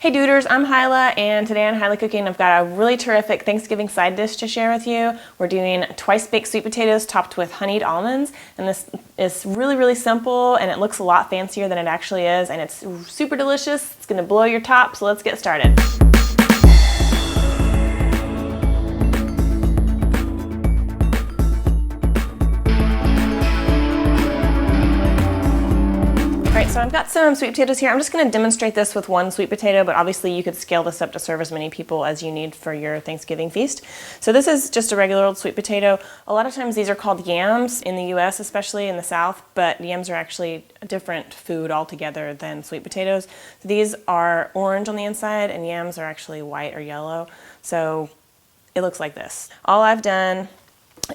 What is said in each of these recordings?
Hey Duders, I'm Hilah, and today on Hilah Cooking I've got a really terrific Thanksgiving side dish to share with you. We're doing twice baked sweet potatoes topped with honeyed almonds, and this is really simple, and it looks a lot fancier than it actually is, and it's super delicious. It's gonna blow your top, so let's get started. So I've got some sweet potatoes here. I'm just going to demonstrate this with one sweet potato, but obviously you could scale this up to serve as many people as you need for your Thanksgiving feast. So this is just a regular old sweet potato. A lot of times these are called yams in the US, especially in the South, but yams are actually a different food altogether than sweet potatoes. These are orange on the inside and yams are actually white or yellow. So it looks like this. All I've done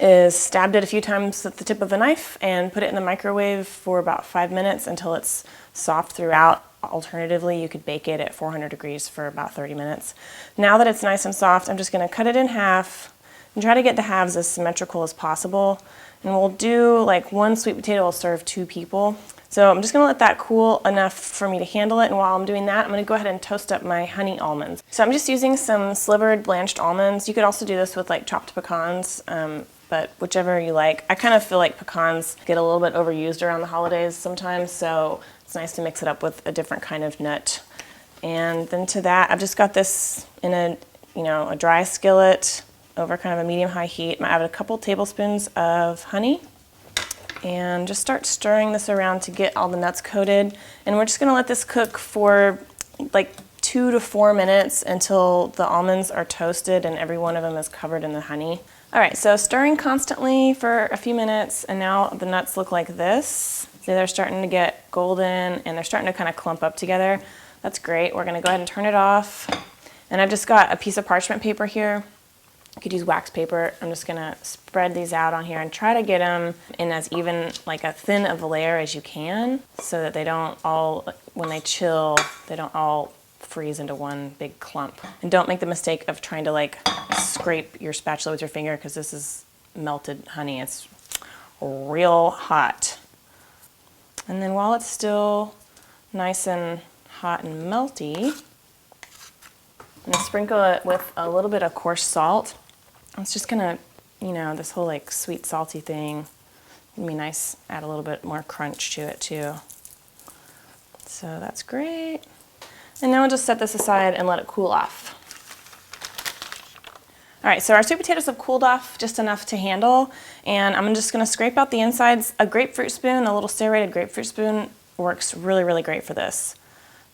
is stabbed it a few times with the tip of a knife and put it in the microwave for about 5 minutes until it's soft throughout. Alternatively, you could bake it at 400 degrees for about 30 minutes. Now that it's nice and soft, I'm just going to cut it in half and try to get the halves as symmetrical as possible. And we'll do like one sweet potato will serve 2 people. So I'm just going to let that cool enough for me to handle it, and while I'm doing that, I'm going to go ahead and toast up my honey almonds. So I'm just using some slivered blanched almonds. You could also do this with like chopped pecans, but whichever you like. I kind of feel like pecans get a little bit overused around the holidays sometimes, so it's nice to mix it up with a different kind of nut. And then to that, I've just got this in a dry skillet over kind of a medium-high heat. I add a couple tablespoons of honey and just start stirring this around to get all the nuts coated. And we're just gonna let this cook for like 2 to 4 minutes until the almonds are toasted and every one of them is covered in the honey. All right, so stirring constantly for a few minutes, and now the nuts look like this. See, they're starting to get golden and they're starting to kind of clump up together. That's great. We're gonna go ahead and turn it off. And I've just got a piece of parchment paper here. You could use wax paper. I'm just gonna spread these out on here and try to get them in as even, like a thin of a layer as you can, so that they don't all, when they chill, they don't all freeze into one big clump. And don't make the mistake of trying to like scrape your spatula with your finger, because this is melted honey. It's real hot. And then while it's still nice and hot and melty, I'm gonna sprinkle it with a little bit of coarse salt. It's just gonna, this whole like sweet salty thing, it'd be nice, add a little bit more crunch to it too. So that's great. And now we'll just set this aside and let it cool off. All right, so our sweet potatoes have cooled off just enough to handle, and I'm just gonna scrape out the insides. A grapefruit spoon, a little serrated grapefruit spoon, works really great for this.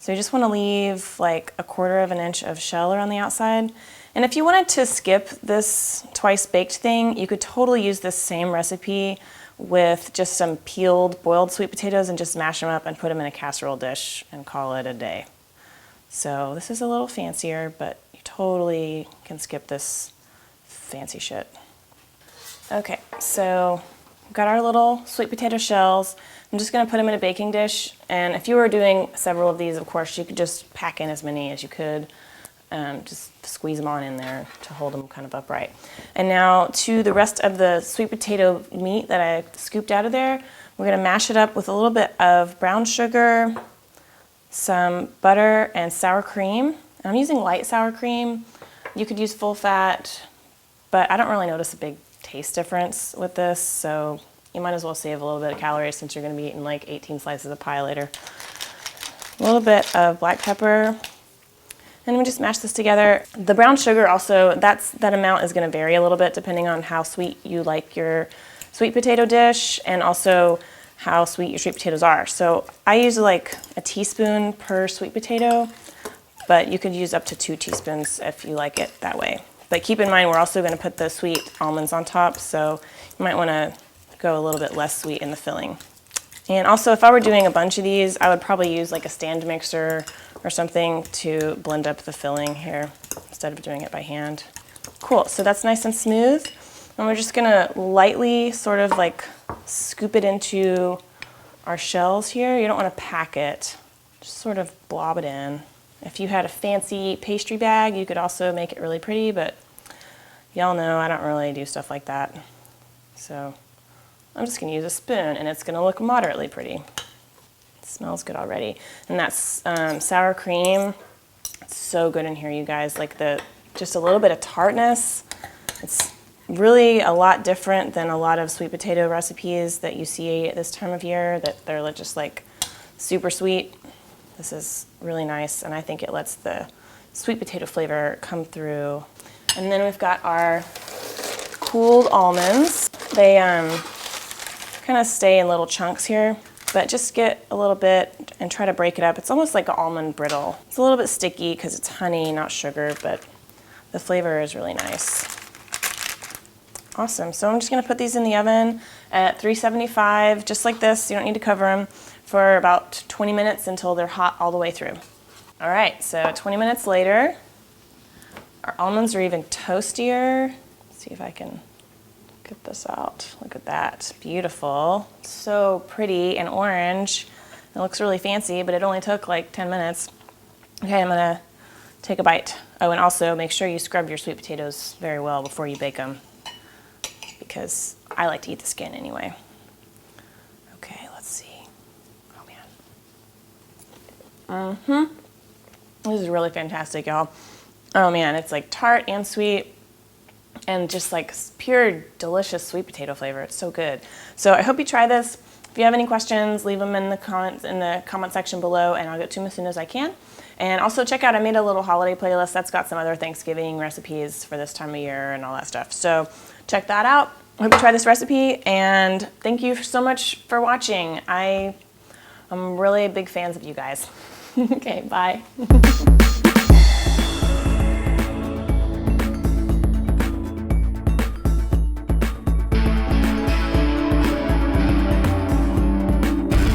So you just wanna leave like 1/4 of an inch of shell around the outside. And if you wanted to skip this twice baked thing, you could totally use this same recipe with just some peeled boiled sweet potatoes and just mash them up and put them in a casserole dish and call it a day. So this is a little fancier, but you totally can skip this fancy shit. Okay, so we've got our little sweet potato shells. I'm just gonna put them in a baking dish, and if you were doing several of these, of course, you could just pack in as many as you could. Just squeeze them on in there to hold them kind of upright. And now to the rest of the sweet potato meat that I scooped out of there, we're gonna mash it up with a little bit of brown sugar, some butter, and sour cream. And I'm using light sour cream. You could use full fat, but I don't really notice a big taste difference with this, so you might as well save a little bit of calories since you're gonna be eating like 18 slices of pie later. A little bit of black pepper, and we just mash this together. The brown sugar also, that amount is gonna vary a little bit depending on how sweet you like your sweet potato dish, and also how sweet your sweet potatoes are. So I use like a teaspoon per sweet potato, but you could use up to 2 teaspoons if you like it that way. But keep in mind, we're also gonna put the sweet almonds on top, so you might wanna go a little bit less sweet in the filling. And also, if I were doing a bunch of these, I would probably use like a stand mixer or something to blend up the filling here instead of doing it by hand. Cool, so that's nice and smooth. And we're just gonna lightly sort of like scoop it into our shells here. You don't wanna pack it, just sort of blob it in. If you had a fancy pastry bag, you could also make it really pretty, but y'all know I don't really do stuff like that. So I'm just gonna use a spoon, and it's gonna look moderately pretty. It smells good already. And that's sour cream. so good in here, you guys. Like just a little bit of tartness. It's really a lot different than a lot of sweet potato recipes that you see at this time of year, that they're just like super sweet. This is really nice, and I think it lets the sweet potato flavor come through. And then we've got our cooled almonds. They kind of stay in little chunks here, but just get a little bit and try to break it up. It's almost like an almond brittle. It's a little bit sticky because it's honey, not sugar, but the flavor is really nice. Awesome. So I'm just going to put these in the oven at 375, just like this. You don't need to cover them, for about 20 minutes until they're hot all the way through. All right, so 20 minutes later, our almonds are even toastier. Let's see if I can get this out. Look at that. Beautiful. So pretty and orange. It looks really fancy, but it only took like 10 minutes. Okay, I'm going to take a bite. Oh, and also make sure you scrub your sweet potatoes very well before you bake them, because I like to eat the skin anyway. Okay, let's see. Oh, man. This is really fantastic, y'all. Oh, man, it's like tart and sweet and just like pure, delicious sweet potato flavor. It's so good. So I hope you try this. If you have any questions, leave them in the comment section below, and I'll get to them as soon as I can. And also check out, I made a little holiday playlist that's got some other Thanksgiving recipes for this time of year and all that stuff. So check that out. I hope you try this recipe, and thank you so much for watching. I'm really big fans of you guys. Okay, bye.